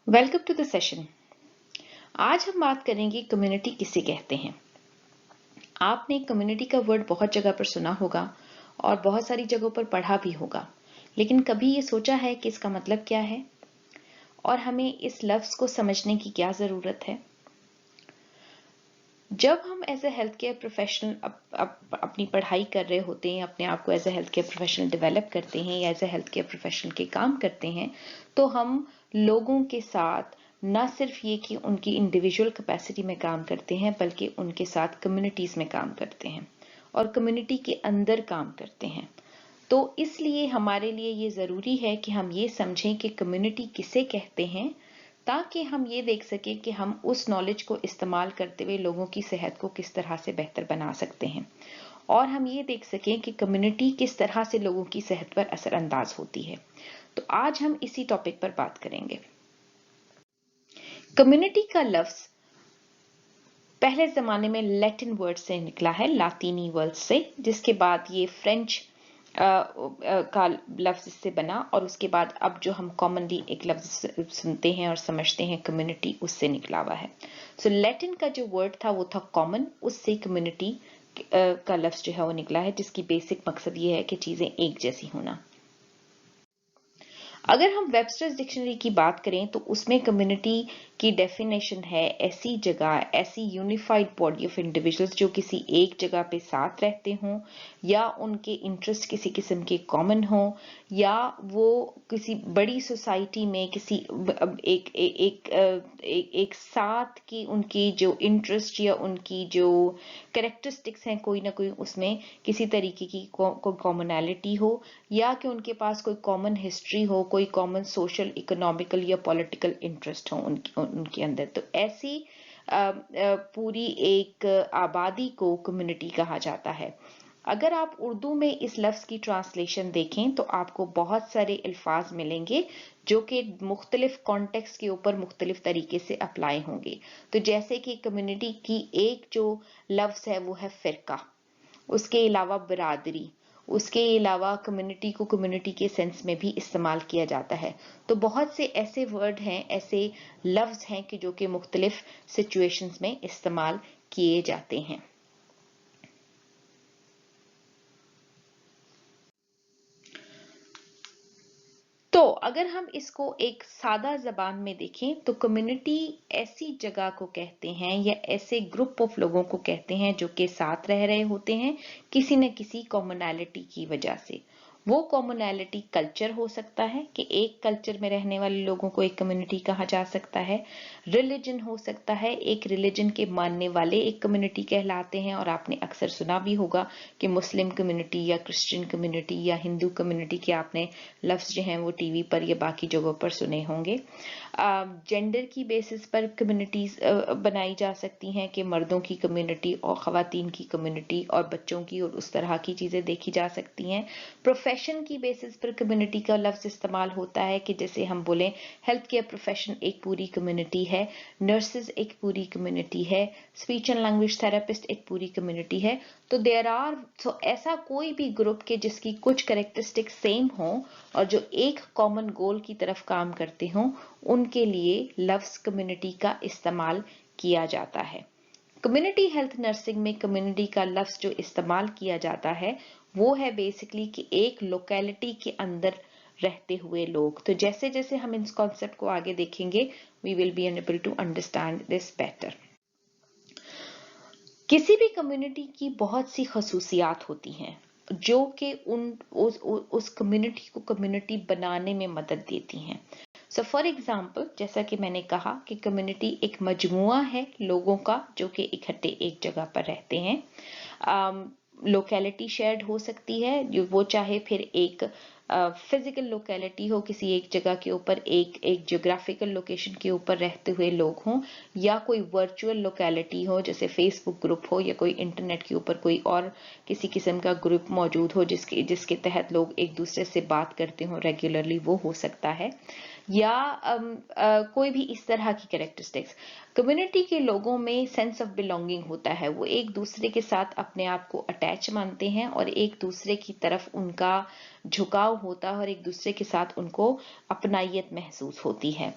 Welcome to the session. आज हम बात करेंगे कम्युनिटी किसे कहते हैं। आपने कम्युनिटी का वर्ड बहुत जगह पर सुना होगा और बहुत सारी जगहों पर पढ़ा भी होगा, लेकिन कभी ये सोचा है कि इसका मतलब क्या है और हमें इस लफ्ज को समझने की क्या जरूरत है। जब हम as a health care professional अपनी पढ़ाई कर रहे होते हैं, अपने आप को as a health care professional develop करते हैं या as a health care professional के काम करते हैं, तो हम लोगों के साथ न सिर्फ ये कि उनकी इंडिविजुअल कैपेसिटी में काम करते हैं, बल्कि उनके साथ कम्युनिटीज में काम करते हैं और कम्युनिटी के अंदर काम करते हैं। तो इसलिए हमारे लिए ये जरूरी है कि हम ये समझें कि कम्युनिटी किसे कहते हैं, ताकि हम ये देख सके कि हम उस नॉलेज को इस्तेमाल करते हुए लोगों की सेहत को किस तरह से बेहतर बना सकते हैं और हम ये देख सकें कि कम्युनिटी किस तरह से लोगों की सेहत पर असरअंदाज होती है। तो आज हम इसी टॉपिक पर बात करेंगे। कम्युनिटी का लफ्ज पहले जमाने में लैटिन वर्ड से निकला है, लातीनी वर्ड से, जिसके बाद ये फ्रेंच का लफ्ज इससे बना और उसके बाद अब जो हम कॉमनली एक लफ्ज सुनते हैं और समझते हैं कम्युनिटी, उससे निकला हुआ है। सो लैटिन का जो वर्ड था वो था कॉमन, उससे कम्युनिटी का लफ्ज जो है वो निकला है, जिसकी बेसिक मकसद ये है कि चीजें एक जैसी होना। अगर हम वेबस्टर्स डिक्शनरी की बात करें तो उसमें कम्युनिटी की डेफिनेशन है ऐसी जगह, ऐसी यूनिफाइड बॉडी ऑफ इंडिविजुअल्स जो किसी एक जगह पे साथ रहते हों या उनके इंटरेस्ट किसी किस्म के कॉमन हो या वो किसी बड़ी सोसाइटी में किसी एक साथ की उनकी जो इंटरेस्ट या उनकी जो कैरेक्टरिस्टिक्स हैं कोई ना कोई उसमें किसी तरीके की कोई कॉमनैलिटी हो या कि उनके पास कोई कॉमन हिस्ट्री हो, कोई कॉमन सोशल, इकोनॉमिकल या पॉलिटिकल इंटरेस्ट हो उनके अंदर। तो ऐसी पूरी एक आबादी को कम्युनिटी कहा जाता है। अगर आप उर्दू में इस लफ्ज की ट्रांसलेशन देखें तो आपको बहुत सारे अल्फाज मिलेंगे जो कि मुख्तलिफ कॉन्टेक्स्ट के ऊपर मुख्तलिफ तरीके से अप्लाई होंगे। तो जैसे कि कम्युनिटी की एक जो लफ्ज है वो है फिरका, उसके अलावा बिरादरी, उसके अलावा कम्युनिटी को कम्युनिटी के सेंस में भी इस्तेमाल किया जाता है। तो बहुत से ऐसे वर्ड हैं, ऐसे लफ्ज हैं कि जो कि मुख्तलिफ सिचुएशंस में इस्तेमाल किए जाते हैं। तो अगर हम इसको एक सादा जबान में देखें तो कम्युनिटी ऐसी जगह को कहते हैं या ऐसे ग्रुप ऑफ लोगों को कहते हैं जो कि साथ रह रहे होते हैं किसी न किसी कॉमनैलिटी की वजह से। वो कॉमनैलिटी कल्चर हो सकता है कि एक कल्चर में रहने वाले लोगों को एक कम्युनिटी कहा जा सकता है। रिलीजन हो सकता है, एक रिलीजन के मानने वाले एक कम्युनिटी कहलाते हैं और आपने अक्सर सुना भी होगा कि मुस्लिम कम्युनिटी या क्रिश्चियन कम्युनिटी या हिंदू कम्युनिटी के आपने लफ्ज जो हैं वो टीवी पर या बाकी जगहों पर सुने होंगे। जेंडर की बेसिस पर कम्युनिटीज बनाई जा सकती हैं कि मर्दों की कम्युनिटी और ख़वातीन की कम्युनिटी और बच्चों की, और उस तरह की चीज़ें देखी जा सकती हैं। प्रोफेशन की बेसिस पर कम्युनिटी का लफ्ज इस्तेमाल होता है कि जैसे हम बोलें हेल्थ केयर प्रोफेशन एक पूरी कम्युनिटी है, नर्सेज एक पूरी कम्युनिटी है, स्पीच एंड लैंग्वेज थेरेपिस्ट एक पूरी कम्युनिटी है। तो देयर आर ऐसा कोई भी ग्रुप के जिसकी कुछ कैरेक्टरिस्टिक सेम हो और जो एक कॉमन गोल की तरफ काम करते हों, उनके लिए लफ्ज कम्युनिटी का इस्तेमाल किया जाता है। कम्युनिटी हेल्थ नर्सिंग में कम्युनिटी का लफ्ज जो इस्तेमाल किया जाता है वो है बेसिकली कि एक लोकेलिटी के अंदर रहते हुए लोग। तो जैसे जैसे हम इस कॉन्सेप्ट को आगे देखेंगे we will be able to understand this better. किसी भी कम्युनिटी की बहुत सी खसूसियात होती हैं जो कि उस कम्युनिटी को कम्युनिटी बनाने में मदद देती हैं। सो फॉर एग्जाम्पल, जैसा कि मैंने कहा कि कम्युनिटी एक मजमुआ है लोगों का जो कि इकट्ठे एक जगह पर रहते हैं। लोकेलिटी शेयर्ड हो सकती है, जो वो चाहे फिर एक फिजिकल लोकेलिटी हो, किसी एक जगह के ऊपर एक जियोग्राफिकल लोकेशन के ऊपर रहते हुए लोग हों, या कोई वर्चुअल लोकेलिटी हो जैसे फेसबुक ग्रुप हो या कोई इंटरनेट के ऊपर कोई और किसी किस्म का ग्रुप मौजूद हो जिसके जिसके तहत लोग एक दूसरे से बात करते हो रेगुलरली, वो हो सकता है। या कोई भी इस तरह की कैरेक्टरिस्टिक्स। कम्युनिटी के लोगों में सेंस ऑफ बिलोंगिंग होता है, वो एक दूसरे के साथ अपने आप को अटैच मानते हैं और एक दूसरे की तरफ उनका झुकाव होता है और एक दूसरे के साथ उनको अपनाइयत महसूस होती है।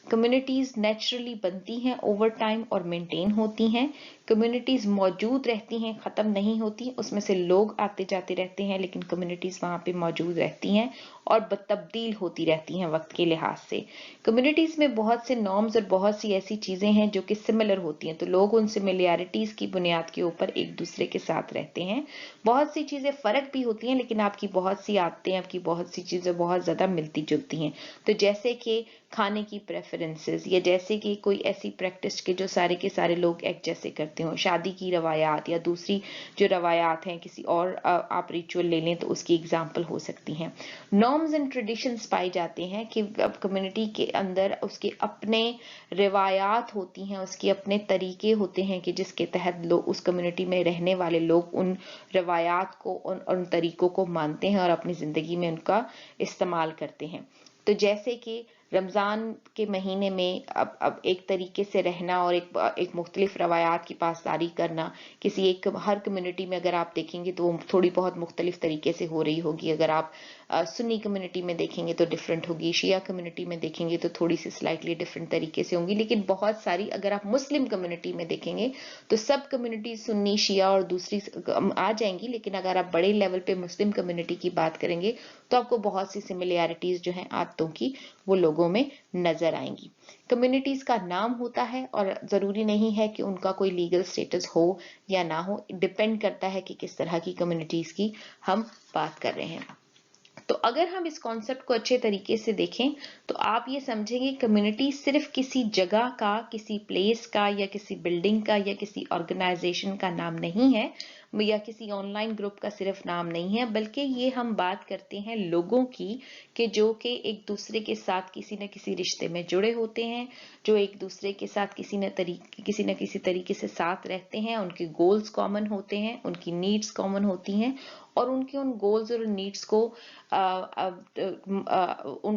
कम्युनिटीज नेचुरली बनती हैं ओवर टाइम और मेंटेन होती हैं, कम्युनिटीज मौजूद रहती हैं, खत्म नहीं होती, उसमें से लोग आते जाते रहते हैं लेकिन कम्युनिटीज वहां पे मौजूद रहती हैं और तब्दील होती रहती हैं वक्त के लिहाज से। कम्युनिटीज में बहुत से नॉर्म्स और बहुत सी ऐसी चीजें हैं जो कि सिमिलर होती हैं, तो लोग उन सिमिलैरिटीज की बुनियाद के ऊपर एक दूसरे के साथ रहते हैं। बहुत सी चीजें फर्क भी होती हैं लेकिन आपकी बहुत सी आदतें, आपकी बहुत सी चीजें बहुत ज्यादा मिलती जुलती हैं। तो जैसे कि खाने की प्रेफरेंसेस, या जैसे कि कोई ऐसी प्रैक्टिस के जो सारे के सारे लोग एक जैसे करते हो, शादी की रवायात या दूसरी जो रवायात हैं, किसी और आप रिचुअल ले लें तो उसकी एग्जांपल हो सकती हैं। नॉर्म्स एंड ट्रेडिशंस पाए जाते हैं कि कम्युनिटी के अंदर उसके अपने रिवायात होती हैं, उसके अपने तरीके होते हैं कि जिसके तहत लोग, उस कम्युनिटी में रहने वाले लोग उन रवायात को, उन तरीकों को मानते हैं और अपनी जिंदगी में उनका इस्तेमाल करते हैं। तो जैसे कि रमजान के महीने में अब एक तरीके से रहना और एक मुख्तलिफ रवायात की पासदारी करना, किसी एक हर कम्युनिटी में अगर आप देखेंगे तो वो थोड़ी बहुत मुख्तलिफ तरीके से हो रही होगी। अगर आप सुन्नी कम्युनिटी में देखेंगे तो डिफरेंट होगी, शिया कम्युनिटी में देखेंगे तो थोड़ी सी स्लाइटली डिफरेंट तरीके से होंगी, लेकिन बहुत सारी अगर आप मुस्लिम कम्युनिटी में देखेंगे तो सब कम्युनिटी सुन्नी, शिया और दूसरी आ जाएंगी, लेकिन अगर आप बड़े लेवल पे मुस्लिम कम्युनिटी की बात करेंगे तो आपको बहुत सी सिमिलैरिटीज जो हैं आदतों की वो लोगों में नजर आएंगी। कम्युनिटीज का नाम होता है और जरूरी नहीं है कि उनका कोई लीगल स्टेटस हो या ना हो, डिपेंड करता है कि किस तरह की कम्युनिटीज की हम बात कर रहे हैं। तो अगर हम इस कॉन्सेप्ट को अच्छे तरीके से देखें तो आप ये समझेंगे कम्युनिटी सिर्फ किसी जगह का, किसी प्लेस का या किसी बिल्डिंग का या किसी ऑर्गेनाइजेशन का नाम नहीं है, या किसी ऑनलाइन ग्रुप का सिर्फ नाम नहीं है, बल्कि ये हम बात करते हैं लोगों की कि जो कि एक दूसरे के साथ किसी न किसी रिश्ते में जुड़े होते हैं, जो एक दूसरे के साथ किसी न किसी तरीके से साथ रहते हैं, उनके गोल्स कॉमन होते हैं, उनकी नीड्स कॉमन होती हैं और उनके उन गोल्स और नीड्स को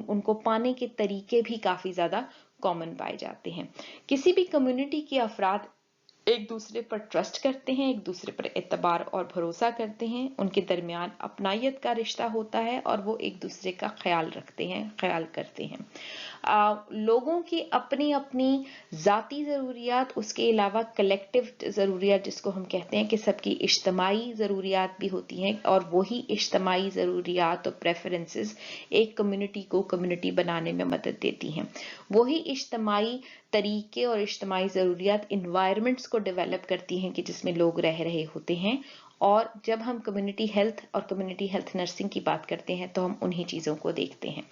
उनको पाने के तरीके भी काफी ज्यादा कॉमन पाए जाते हैं। किसी भी कम्युनिटी के अफराद एक दूसरे पर ट्रस्ट करते हैं, एक दूसरे पर एतबार और भरोसा करते हैं, उनके दरमियान अपनायत का रिश्ता होता है और वो एक दूसरे का ख्याल रखते हैं, ख्याल करते हैं। लोगों की अपनी अपनी जाती ज़रूरियात, उसके अलावा कलेक्टिव ज़रूरियात जिसको हम कहते हैं कि सबकी इज्तमाही ज़रूरियात भी होती हैं, और वही इज्तमाही ज़रूरियात और प्रेफरेंसेस एक कम्युनिटी को कम्युनिटी बनाने में मदद देती हैं। वही इज्तमाही तरीके और इज्तमाही ज़रूरियात इन्वायरमेंट्स को डेवलप करती हैं कि जिसमें लोग रह रहे होते हैं। और जब हम कम्युनिटी हेल्थ और कम्युनिटी हेल्थ नर्सिंग की बात करते हैं तो हम उन्हीं चीज़ों को देखते हैं।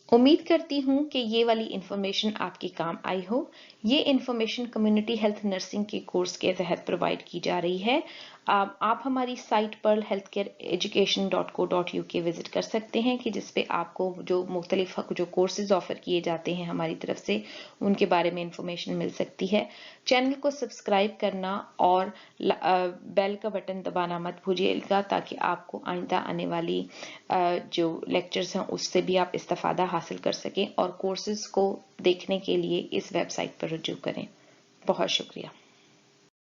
उम्मीद करती हूँ कि ये वाली इंफॉर्मेशन आपके काम आई हो। ये इंफॉर्मेशन कम्युनिटी हेल्थ नर्सिंग के कोर्स के तहत प्रोवाइड की जा रही है। आप हमारी साइट पर healthcareeducation.co.uk विजिट कर सकते हैं कि जिसपे आपको जो मुख्तलिफ जो कोर्सेज ऑफर किए जाते हैं हमारी तरफ से उनके बारे में इंफॉर्मेशन मिल सकती है। चैनल को सब्सक्राइब करना और बेल का बटन दबाना मत भूलिएगा ताकि आपको आइंदा आने वाली जो लेक्चर्स हैं उससे भी आप इस्तेफादा हासिल कर सकें, और कोर्सेज को देखने के लिए इस वेबसाइट पर रुजू करें। बहुत शुक्रिया।